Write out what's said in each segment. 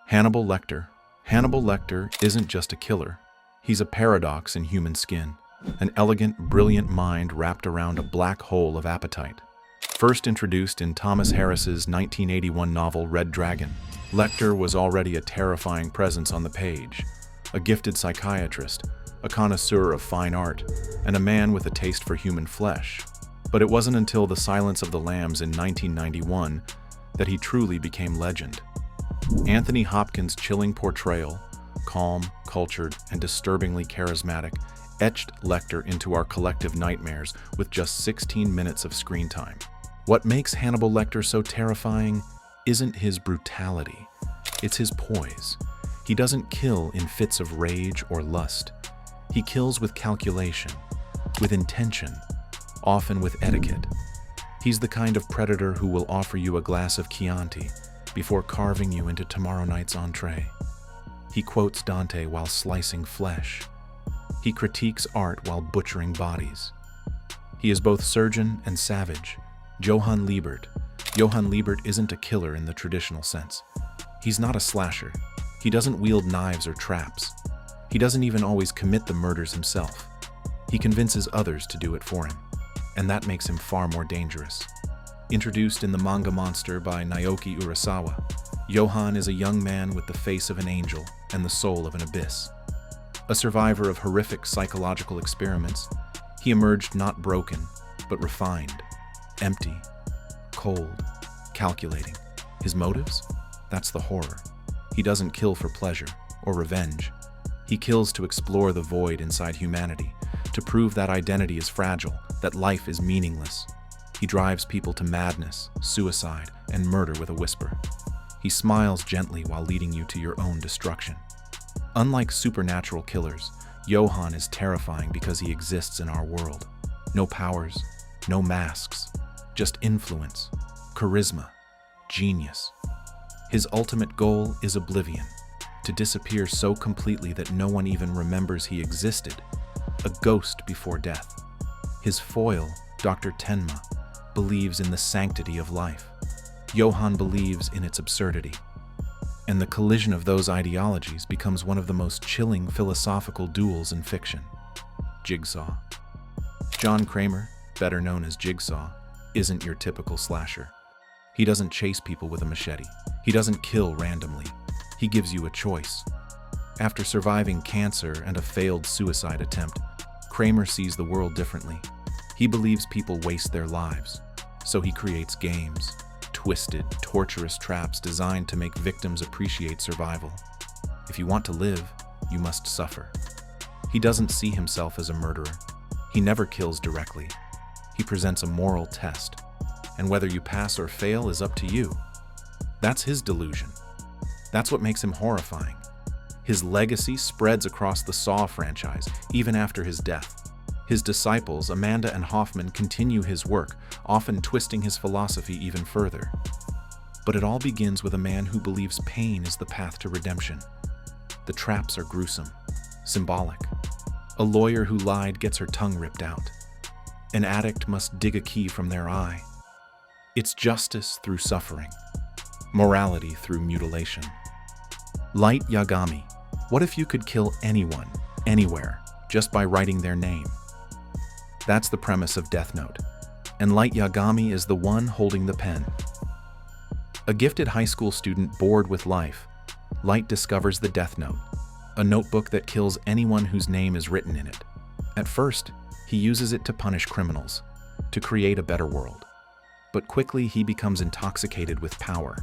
Hannibal Lecter. Hannibal Lecter isn't just a killer. He's a paradox in human skin, an elegant, brilliant mind wrapped around a black hole of appetite. First introduced in Thomas Harris's 1981 novel Red Dragon, Lecter was already a terrifying presence on the page, a gifted psychiatrist, a connoisseur of fine art, and a man with a taste for human flesh. But it wasn't until The Silence of the Lambs in 1991 that he truly became legend. Anthony Hopkins' chilling portrayal, calm, cultured, and disturbingly charismatic, etched Lecter into our collective nightmares with just 16 minutes of screen time. What makes Hannibal Lecter so terrifying isn't his brutality, it's his poise. He doesn't kill in fits of rage or lust. He kills with calculation, with intention, often with etiquette. He's the kind of predator who will offer you a glass of Chianti before carving you into tomorrow night's entree. He quotes Dante while slicing flesh. He critiques art while butchering bodies. He is both surgeon and savage. Johan Liebert. Johan Liebert isn't a killer in the traditional sense. He's not a slasher. He doesn't wield knives or traps. He doesn't even always commit the murders himself. He convinces others to do it for him, and that makes him far more dangerous. Introduced in The Manga Monster by Naoki Urasawa, Johan is a young man with the face of an angel and the soul of an abyss. A survivor of horrific psychological experiments, he emerged not broken, but refined, empty, cold, calculating. His motives? That's the horror. He doesn't kill for pleasure or revenge. He kills to explore the void inside humanity, to prove that identity is fragile, that life is meaningless. He drives people to madness, suicide, and murder with a whisper. He smiles gently while leading you to your own destruction. Unlike supernatural killers, Johan is terrifying because he exists in our world. No powers, no masks, just influence, charisma, genius. His ultimate goal is oblivion, to disappear so completely that no one even remembers he existed, a ghost before death. His foil, Dr. Tenma, believes in the sanctity of life. Johan believes in its absurdity. And the collision of those ideologies becomes one of the most chilling philosophical duels in fiction. Jigsaw. John Kramer, better known as Jigsaw, isn't your typical slasher. He doesn't chase people with a machete. He doesn't kill randomly. He gives you a choice. After surviving cancer and a failed suicide attempt, Kramer sees the world differently. He believes people waste their lives, so he creates games, twisted, torturous traps designed to make victims appreciate survival. If you want to live, you must suffer. He doesn't see himself as a murderer. He never kills directly. He presents a moral test, and whether you pass or fail is up to you. That's his delusion. That's what makes him horrifying. His legacy spreads across the Saw franchise, even after his death. His disciples, Amanda and Hoffman, continue his work, often twisting his philosophy even further. But it all begins with a man who believes pain is the path to redemption. The traps are gruesome, symbolic. A lawyer who lied gets her tongue ripped out. An addict must dig a key from their eye. It's justice through suffering, morality through mutilation. Light Yagami. What if you could kill anyone, anywhere, just by writing their name? That's the premise of Death Note, and Light Yagami is the one holding the pen. A gifted high school student bored with life, Light discovers the Death Note, a notebook that kills anyone whose name is written in it. At first, he uses it to punish criminals, to create a better world. But quickly he becomes intoxicated with power.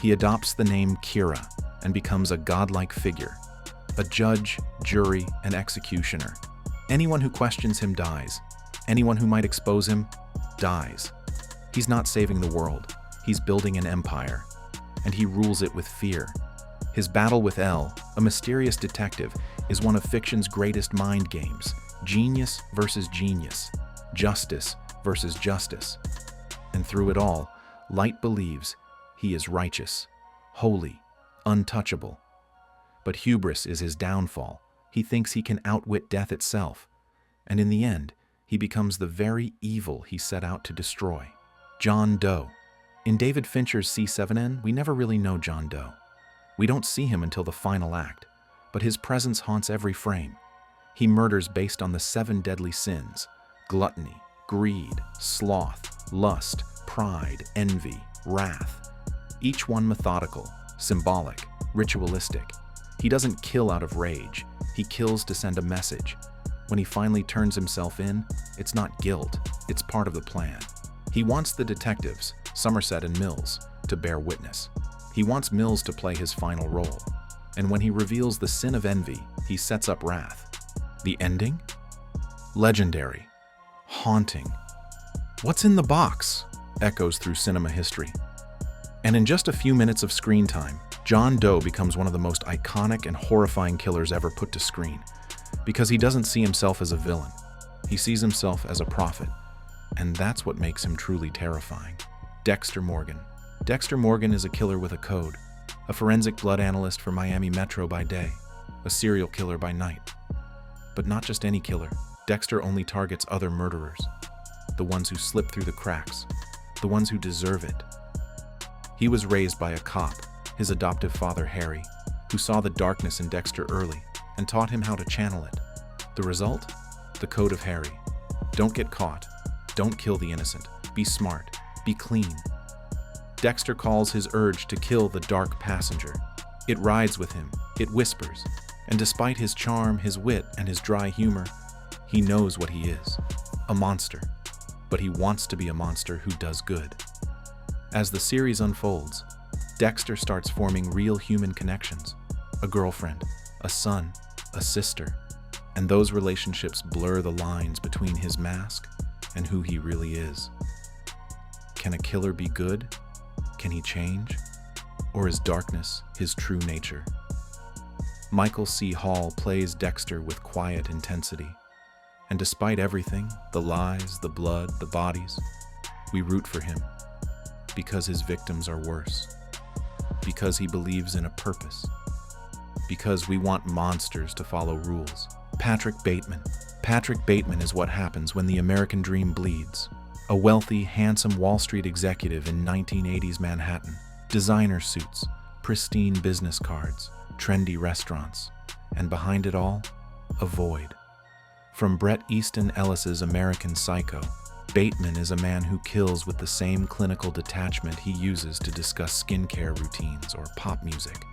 He adopts the name Kira and becomes a godlike figure, a judge, jury, and executioner. Anyone who questions him dies. Anyone who might expose him dies. He's not saving the world. He's building an empire, and he rules it with fear. His battle with L, a mysterious detective, is one of fiction's greatest mind games. Genius versus genius. Justice versus justice. And through it all, Light believes he is righteous, holy, untouchable. But hubris is his downfall. He thinks he can outwit death itself, and in the end, he becomes the very evil he set out to destroy. John Doe. In David Fincher's C7N, we never really know John Doe. We don't see him until the final act, but his presence haunts every frame. He murders based on the 7 deadly sins: gluttony, greed, sloth, lust, pride, envy, wrath. Each one methodical, symbolic, ritualistic. He doesn't kill out of rage. He kills to send a message. When he finally turns himself in, it's not guilt, it's part of the plan. He wants the detectives, Somerset and Mills, to bear witness. He wants Mills to play his final role. And when he reveals the sin of envy, he sets up wrath. The ending? Legendary. Haunting. What's in the box? Echoes through cinema history. And in just a few minutes of screen time, John Doe becomes one of the most iconic and horrifying killers ever put to screen. Because he doesn't see himself as a villain. He sees himself as a prophet. And that's what makes him truly terrifying. Dexter Morgan. Dexter Morgan is a killer with a code. A forensic blood analyst for Miami Metro by day. A serial killer by night. But not just any killer. Dexter only targets other murderers. The ones who slip through the cracks. The ones who deserve it. He was raised by a cop, his adoptive father Harry, who saw the darkness in Dexter early and taught him how to channel it. The result? The code of Harry. Don't get caught. Don't kill the innocent. Be smart. Be clean. Dexter calls his urge to kill the dark passenger. It rides with him. It whispers. And despite his charm, his wit, and his dry humor, he knows what he is. A monster. But he wants to be a monster who does good. As the series unfolds, Dexter starts forming real human connections. A girlfriend, a son, a sister. And those relationships blur the lines between his mask and who he really is. Can a killer be good? Can he change? Or is darkness his true nature? Michael C. Hall plays Dexter with quiet intensity. And despite everything, the lies, the blood, the bodies, we root for him. Because his victims are worse. Because he believes in a purpose. Because we want monsters to follow rules. Patrick Bateman. Patrick Bateman is what happens when the American dream bleeds. A wealthy, handsome Wall Street executive in 1980s Manhattan. Designer suits, pristine business cards, trendy restaurants. And behind it all, a void. From Bret Easton Ellis's American Psycho, Bateman is a man who kills with the same clinical detachment he uses to discuss skincare routines or pop music.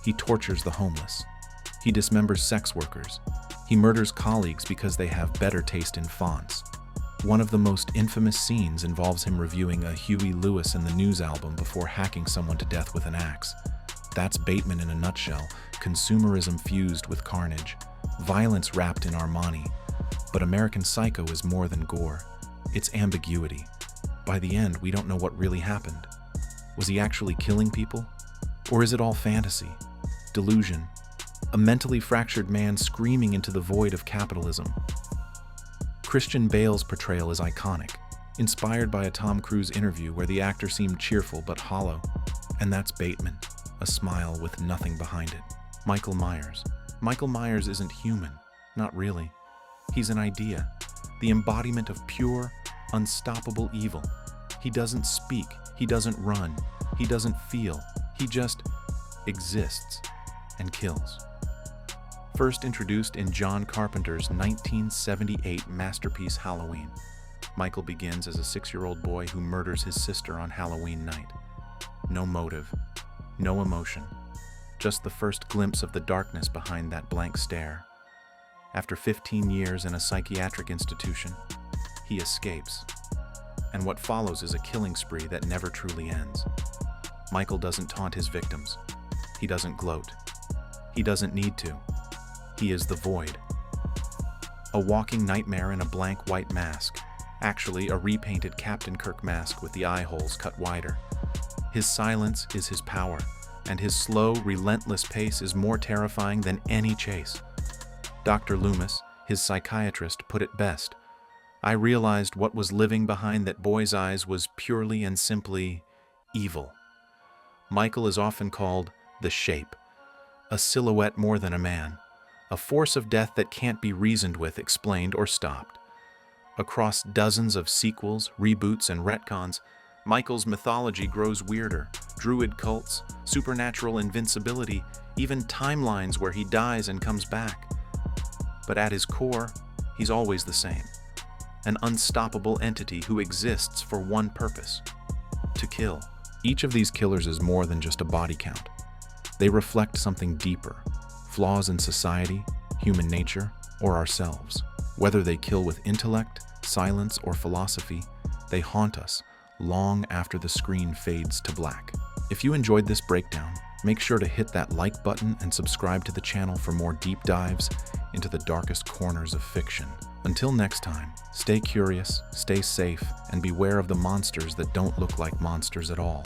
He tortures the homeless. He dismembers sex workers. He murders colleagues because they have better taste in fonts. One of the most infamous scenes involves him reviewing a Huey Lewis in the News album before hacking someone to death with an axe. That's Bateman in a nutshell, consumerism fused with carnage, violence wrapped in Armani. But American Psycho is more than gore. It's ambiguity. By the end, we don't know what really happened. Was he actually killing people? Or is it all fantasy? Delusion? A mentally fractured man screaming into the void of capitalism? Christian Bale's portrayal is iconic, inspired by a Tom Cruise interview where the actor seemed cheerful but hollow. And that's Bateman, a smile with nothing behind it. Michael Myers. Michael Myers isn't human. Not really. He's an idea, the embodiment of pure, unstoppable evil. He doesn't speak, he doesn't run, he doesn't feel, he just exists and kills. First introduced in John Carpenter's 1978 masterpiece Halloween, Michael begins as a 6-year-old boy who murders his sister on Halloween night. No motive, no emotion, just the first glimpse of the darkness behind that blank stare. After 15 years in a psychiatric institution, he escapes. And what follows is a killing spree that never truly ends. Michael doesn't taunt his victims. He doesn't gloat. He doesn't need to. He is the void. A walking nightmare in a blank white mask. Actually, a repainted Captain Kirk mask with the eye holes cut wider. His silence is his power, and his slow, relentless pace is more terrifying than any chase. Dr. Loomis, his psychiatrist, put it best. I realized what was living behind that boy's eyes was purely and simply evil. Michael is often called the Shape, a silhouette more than a man, a force of death that can't be reasoned with, explained, or stopped. Across dozens of sequels, reboots, and retcons, Michael's mythology grows weirder. Druid cults, supernatural invincibility, even timelines where he dies and comes back. But at his core, he's always the same. An unstoppable entity who exists for one purpose: to kill. Each of these killers is more than just a body count. They reflect something deeper: flaws in society, human nature, or ourselves. Whether they kill with intellect, silence, or philosophy, they haunt us long after the screen fades to black. If you enjoyed this breakdown, make sure to hit that like button and subscribe to the channel for more deep dives into the darkest corners of fiction. Until next time, stay curious, stay safe, and beware of the monsters that don't look like monsters at all.